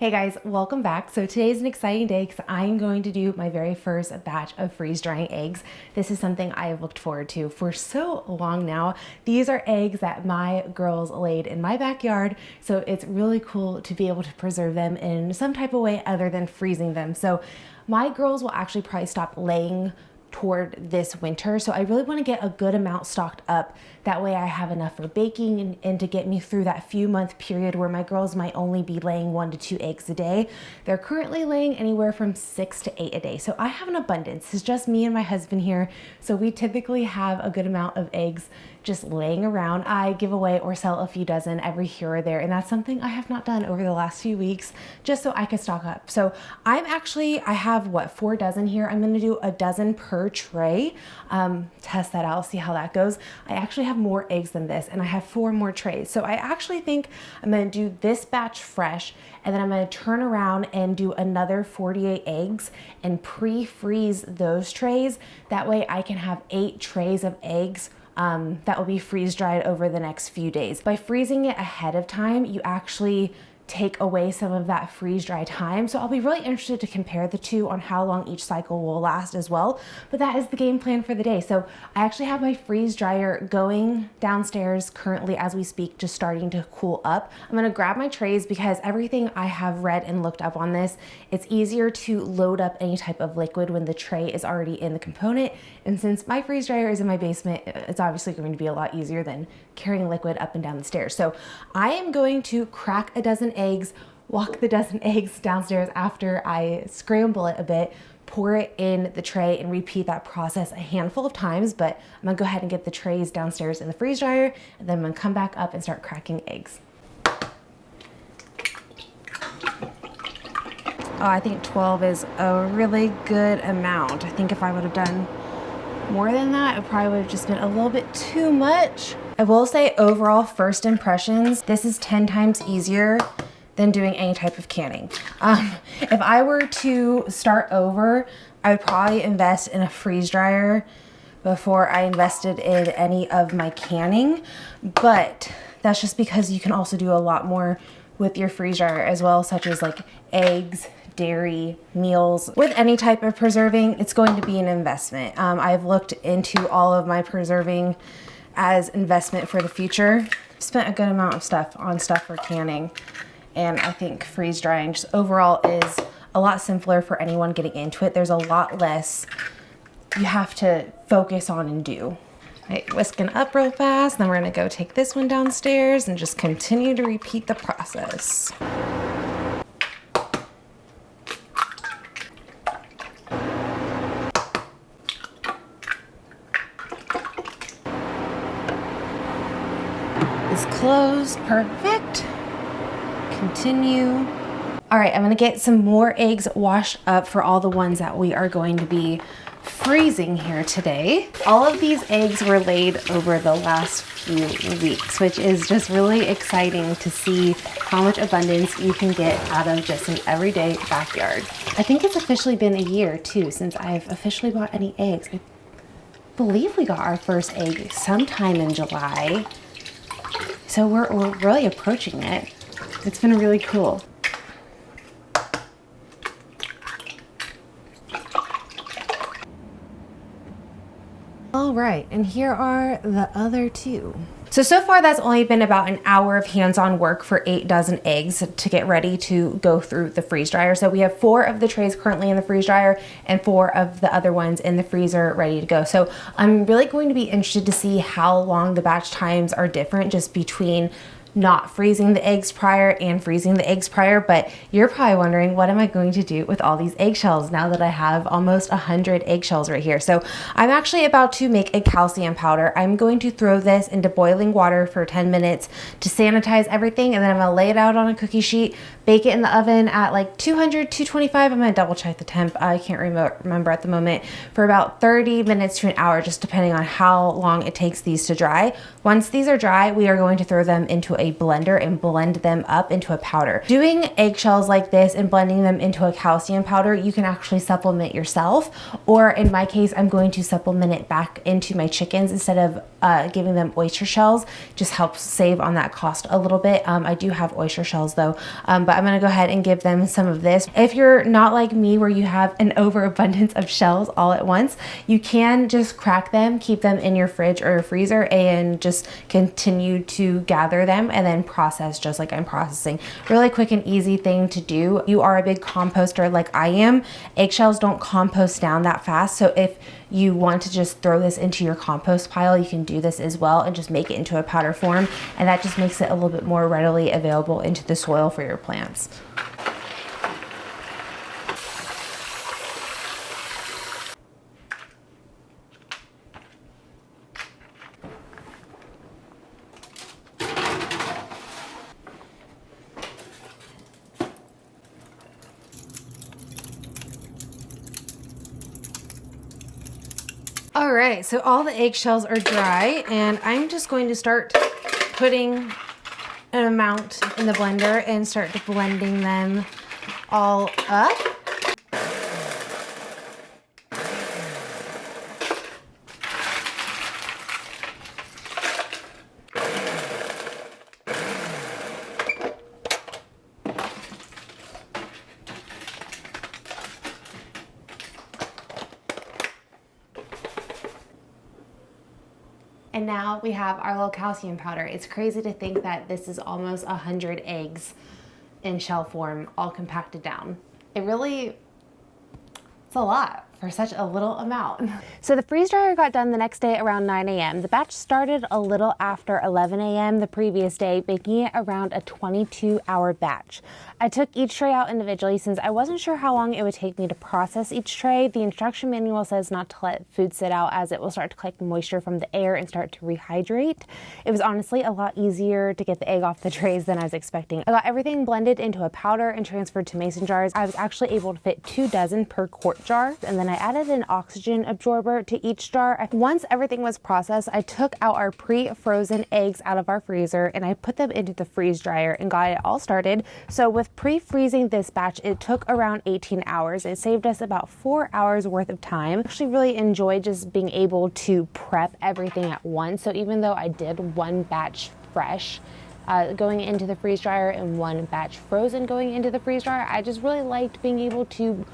Hey guys, welcome back. So today's an exciting day because I'm going to do my very first batch of freeze drying eggs. This is something I have looked forward to for so long now. These are eggs that my girls laid in my backyard, so it's really cool to be able to preserve them in some type of way other than freezing them. So my girls will actually probably stop laying toward this winter, so I really want to get a good amount stocked up. That way I have enough for baking and to get me through that few month period where my girls might only be laying 1 to 2 eggs a day. They're currently laying anywhere from 6 to 8 a day, so I have an abundance. It's just me and my husband here, so we typically have a good amount of eggs just laying around. I give away or sell a few dozen every here or there, and that's something I have not done over the last few weeks just so I could stock up. So I have what, 4 dozen here. I'm gonna do a dozen per tray. Test that out, see how that goes. I actually have more eggs than this, and I have 4 more trays. So I actually think I'm gonna do this batch fresh, and then I'm gonna turn around and do another 48 eggs and pre-freeze those trays. That way I can have 8 trays of eggs that will be freeze dried over the next few days. By freezing it ahead of time, you actually take away some of that freeze dry time. So I'll be really interested to compare the two on how long each cycle will last as well. But that is the game plan for the day. So I actually have my freeze dryer going downstairs currently as we speak, just starting to cool up. I'm gonna grab my trays because everything I have read and looked up on this, it's easier to load up any type of liquid when the tray is already in the component. And since my freeze dryer is in my basement, it's obviously going to be a lot easier than carrying liquid up and down the stairs. So I am going to crack a dozen eggs, walk the dozen eggs downstairs after I scramble it a bit, pour it in the tray, and repeat that process a handful of times. But I'm gonna go ahead and get the trays downstairs in the freeze dryer, and then I'm gonna come back up and start cracking eggs. Oh, I think 12 is a really good amount. I think if I would have done more than that, it probably would have just been a little bit too much. I will say overall first impressions, this is 10 times easier than doing any type of canning. If I were to start over, I would probably invest in a freeze dryer before I invested in any of my canning, but that's just because you can also do a lot more with your freeze dryer as well, such as like eggs, dairy, meals. With any type of preserving, it's going to be an investment. I've looked into all of my preserving as investment for the future. Spent a good amount of stuff for canning, and I think freeze drying just overall is a lot simpler for anyone getting into it. There's a lot less you have to focus on and do. Right, whisking up real fast, then we're gonna go take this one downstairs and just continue to repeat the process. Is closed, perfect. Continue. All right, I'm gonna get some more eggs washed up for all the ones that we are going to be freezing here today. All of these eggs were laid over the last few weeks, which is just really exciting to see how much abundance you can get out of just an everyday backyard. I think it's officially been a year too since I've officially bought any eggs. I believe we got our first egg sometime in July. So we're really approaching it. It's been really cool. All right, and here are the other 2. So far that's only been about an hour of hands-on work for 8 dozen eggs to get ready to go through the freeze dryer. So we have 4 of the trays currently in the freeze dryer and 4 of the other ones in the freezer ready to go. So I'm really going to be interested to see how long the batch times are different just between not freezing the eggs prior and freezing the eggs prior. But you're probably wondering, what am I going to do with all these eggshells now that I have almost 100 eggshells right here? So I'm actually about to make a calcium powder. I'm going to throw this into boiling water for 10 minutes to sanitize everything, and then I'm gonna lay it out on a cookie sheet, bake it in the oven at like 200, 225. I'm gonna double check the temp. I can't remember at the moment, for about 30 minutes to an hour, just depending on how long it takes these to dry. Once these are dry, we are going to throw them into a blender and blend them up into a powder. Doing eggshells like this and blending them into a calcium powder, you can actually supplement yourself, or in my case, I'm going to supplement it back into my chickens instead of giving them oyster shells. Just helps save on that cost a little bit. I do have oyster shells though, but I'm gonna go ahead and give them some of this. If you're not like me where you have an overabundance of shells all at once, you can just crack them, keep them in your fridge or your freezer, and just continue to gather them and then process just like I'm processing. Really quick and easy thing to do. You are a big composter like I am. Eggshells don't compost down that fast, so if you want to just throw this into your compost pile, you can do this as well and just make it into a powder form, and that just makes it a little bit more readily available into the soil for your plants. All right, so all the eggshells are dry, and I'm just going to start putting an amount in the blender and start blending them all up. And now we have our little calcium powder. It's crazy to think that this is almost 100 eggs in shell form, all compacted down. It's a lot for such a little amount. So the freeze dryer got done the next day around 9 a.m. The batch started a little after 11 a.m. the previous day, making it around a 22-hour batch. I took each tray out individually since I wasn't sure how long it would take me to process each tray. The instruction manual says not to let food sit out as it will start to collect moisture from the air and start to rehydrate. It was honestly a lot easier to get the egg off the trays than I was expecting. I got everything blended into a powder and transferred to mason jars. I was actually able to fit 2 dozen per quart jar, and then I added an oxygen absorber to each jar. Once everything was processed, I took out our pre-frozen eggs out of our freezer and I put them into the freeze dryer and got it all started. So with pre-freezing this batch, it took around 18 hours. It saved us about 4 hours worth of time. I actually really enjoyed just being able to prep everything at once. So even though I did one batch fresh going into the freeze dryer and one batch frozen going into the freeze dryer, I just really liked being able to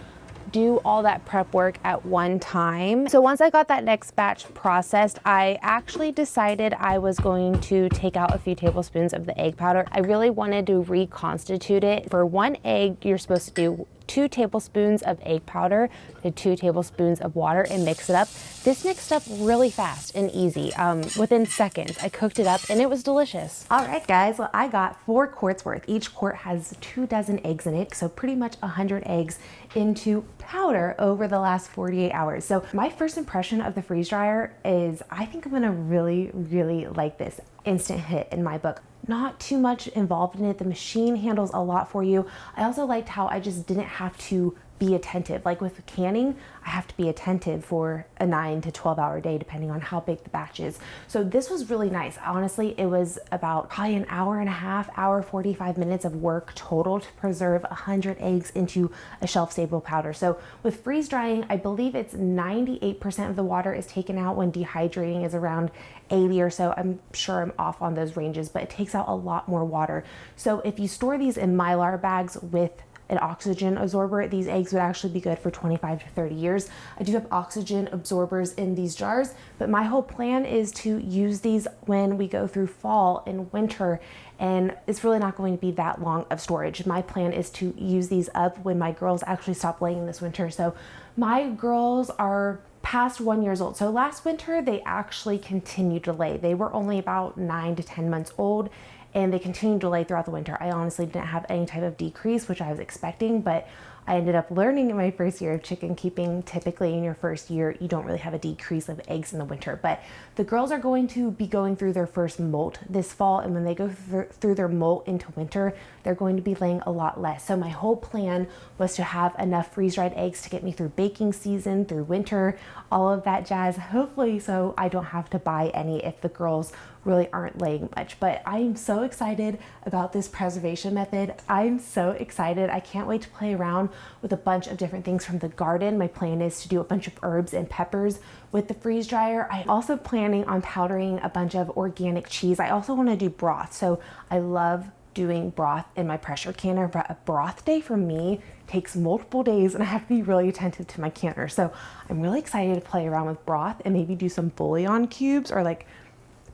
do all that prep work at one time. So once I got that next batch processed, I actually decided I was going to take out a few tablespoons of the egg powder. I really wanted to reconstitute it. For one egg, you're supposed to do 2 tablespoons of egg powder to 2 tablespoons of water and mix it up. This mixed up really fast and easy. Within seconds, I cooked it up and it was delicious. All right, guys, well, I got 4 quarts worth. Each quart has 2 dozen eggs in it, so pretty much 100 eggs into powder over the last 48 hours. So my first impression of the freeze dryer is I think I'm gonna really, really like this. Instant hit in my book. Not too much involved in it. The machine handles a lot for you. I also liked how I just didn't have to be attentive. Like with canning, I have to be attentive for a 9 to 12 hour day, depending on how big the batch is. So this was really nice. Honestly, it was about probably an hour and a half, hour, 45 minutes of work total to preserve 100 eggs into a shelf stable powder. So with freeze drying, I believe it's 98% of the water is taken out when dehydrating is around 80 or so. I'm sure I'm off on those ranges, but it takes out a lot more water. So if you store these in Mylar bags with an oxygen absorber, these eggs would actually be good for 25 to 30 years. I do have oxygen absorbers in these jars, but my whole plan is to use these when we go through fall and winter, and it's really not going to be that long of storage. My plan is to use these up when my girls actually stop laying this winter. So my girls are past 1 year old. So last winter, they actually continued to lay. They were only about 9 to 10 months old, and they continued to lay throughout the winter. I honestly didn't have any type of decrease, which I was expecting, but I ended up learning in my first year of chicken keeping, typically in your first year, you don't really have a decrease of eggs in the winter. But the girls are going to be going through their first molt this fall, and when they go through their molt into winter, they're going to be laying a lot less. So my whole plan was to have enough freeze-dried eggs to get me through baking season, through winter, all of that jazz, hopefully, so I don't have to buy any if the girls really aren't laying much. But I am so excited about this preservation method. I'm so excited. I can't wait to play around with a bunch of different things from the garden. My plan is to do a bunch of herbs and peppers with the freeze dryer. I'm also planning on powdering a bunch of organic cheese. I also want to do broth. So I love doing broth in my pressure canner, but a broth day for me takes multiple days and I have to be really attentive to my canner. So I'm really excited to play around with broth and maybe do some bouillon cubes or like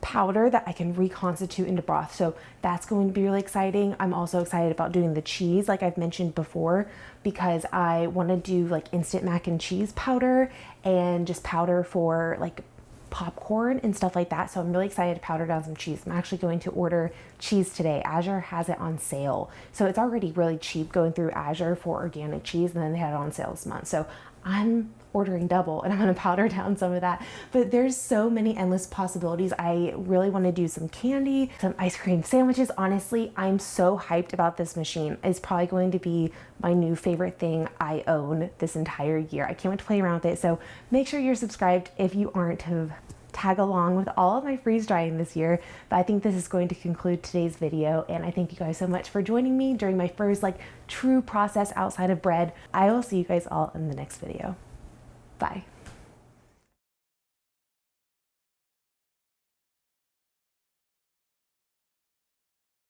powder that I can reconstitute into broth. So that's going to be really exciting. I'm also excited about doing the cheese like I've mentioned before, because I want to do like instant mac and cheese powder and just powder for like popcorn and stuff like that. So I'm really excited to powder down some cheese. I'm actually going to order cheese today. Azure has it on sale. So it's already really cheap going through Azure for organic cheese, and then they had it on sale this month. So I'm ordering double and I'm gonna powder down some of that. But there's so many endless possibilities. I really want to do some candy, some ice cream sandwiches. Honestly, I'm so hyped about this machine. It's probably going to be my new favorite thing I own this entire year. I can't wait to play around with it. So make sure you're subscribed if you aren't, to tag along with all of my freeze drying this year. But I think this is going to conclude today's video, and I thank you guys so much for joining me during my first like true process outside of bread. I will see you guys all in the next video. Bye.